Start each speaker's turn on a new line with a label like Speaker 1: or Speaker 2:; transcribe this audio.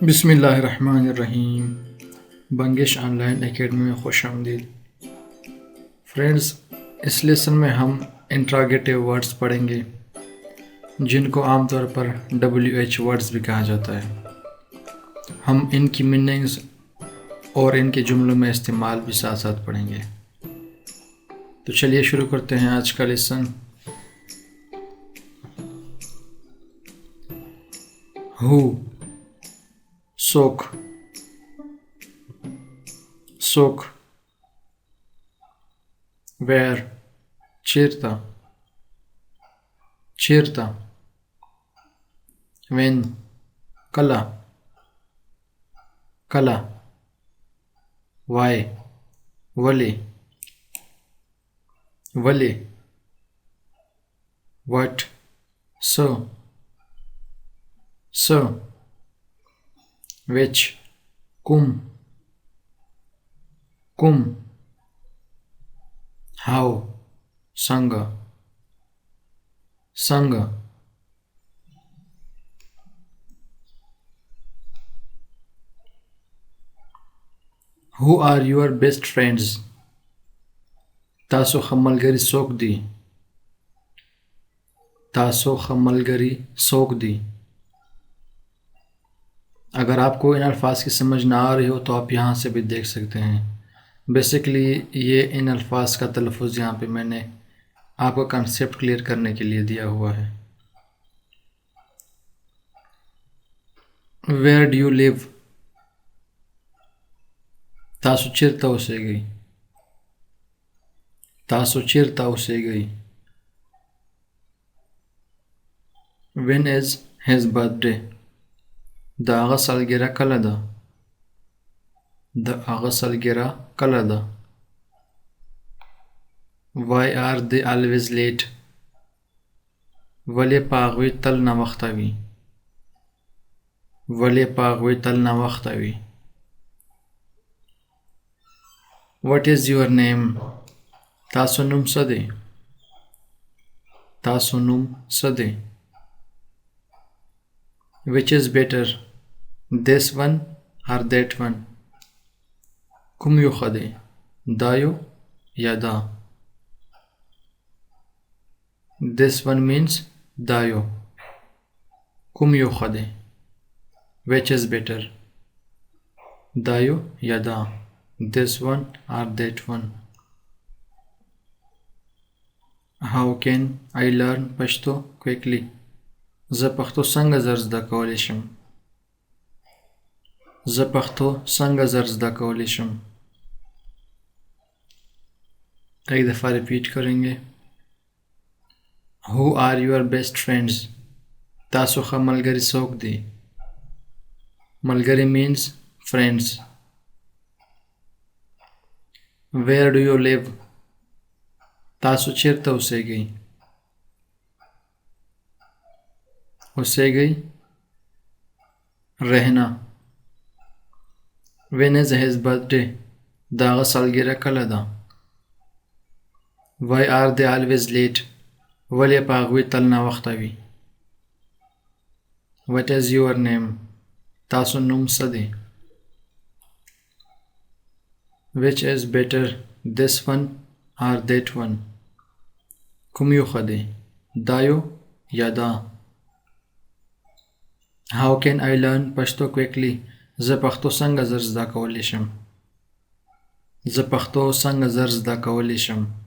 Speaker 1: بسم اللہ الرحمن الرحیم۔ بنگش آن لائن اکیڈمی میں خوش آمدید۔ فرینڈز، اس لیسن میں ہم انٹراگیٹیو ورڈز پڑھیں گے جن کو عام طور پر WH ورڈز بھی کہا جاتا ہے۔ ہم ان کی میننگز اور ان کے جملوں میں استعمال بھی ساتھ ساتھ پڑھیں گے۔ تو چلیے شروع کرتے ہیں آج کا لیسن۔ ہو، سوک، سوک۔ ویر، چیرتا، چیرتا۔ وین، کلا، کلا۔ وائی، ولی، ولی۔ What, so, so. Which, come, come. How, سنگا، سنگا۔ Who are your best friends؟ تاسو ښه ملګري څوک دي؟ تاسو ښه ملګري څوک دي؟ اگر آپ کو ان الفاظ کی سمجھ نہ آ رہی ہو تو آپ یہاں سے بھی دیکھ سکتے ہیں۔ بیسیکلی یہ ان الفاظ کا تلفظ یہاں پہ میں نے آپ کا کنسیپٹ کلیئر کرنے کے لیے دیا ہوا ہے۔ Where do you live؟ تاسو چیرته اوسیږئ؟ تاسو چیرته اوسیږئ؟ When is his birthday؟ د هغه سالګرا کله ده؟ د هغه سالګرا کله ده؟ Why are they always late؟ ولې په هغوی تل ناوخته وي؟ ولې په هغوی تل ناوخته وي؟ What is your name؟ تاسو نوم څه دی؟ تاسو نوم څه دی؟ Which is better؟ this one or that one؟ کوم یو ښه دی؟ دا یو یا دا؟ This one means the you. کوم you ښه the? Which is better؟ The you یا دا؟ This one or that one؟ How can I learn Pashto quickly؟ زه پښتو څنګه زر زده کولی شم؟ زه پښتو څنګه زر زده کولی شم؟ ایک دفعہ ریپیٹ کریں گے۔ Who are your best friends؟ تاسو ښه ملګري څوک دي؟ ملګري means friends۔ Where do you live؟ تاسو چیرته اوسیږئ؟ اوسیږئ، رہنا۔ When is his birthday؟ د هغه سالګرا کله ده؟ Why are they always late؟ ولې په هغوی تل ناوخته وي؟ What is your name؟ تاسو نوم څه دی؟ Which is better؟ this one or that one؟ کوم یو ښه دی؟ دا یو یا دا؟ How can I learn Pashto quickly؟ زه پښتو څنګه زر زده کولی شم؟ زه پښتو څنګه زر زده کولی شم؟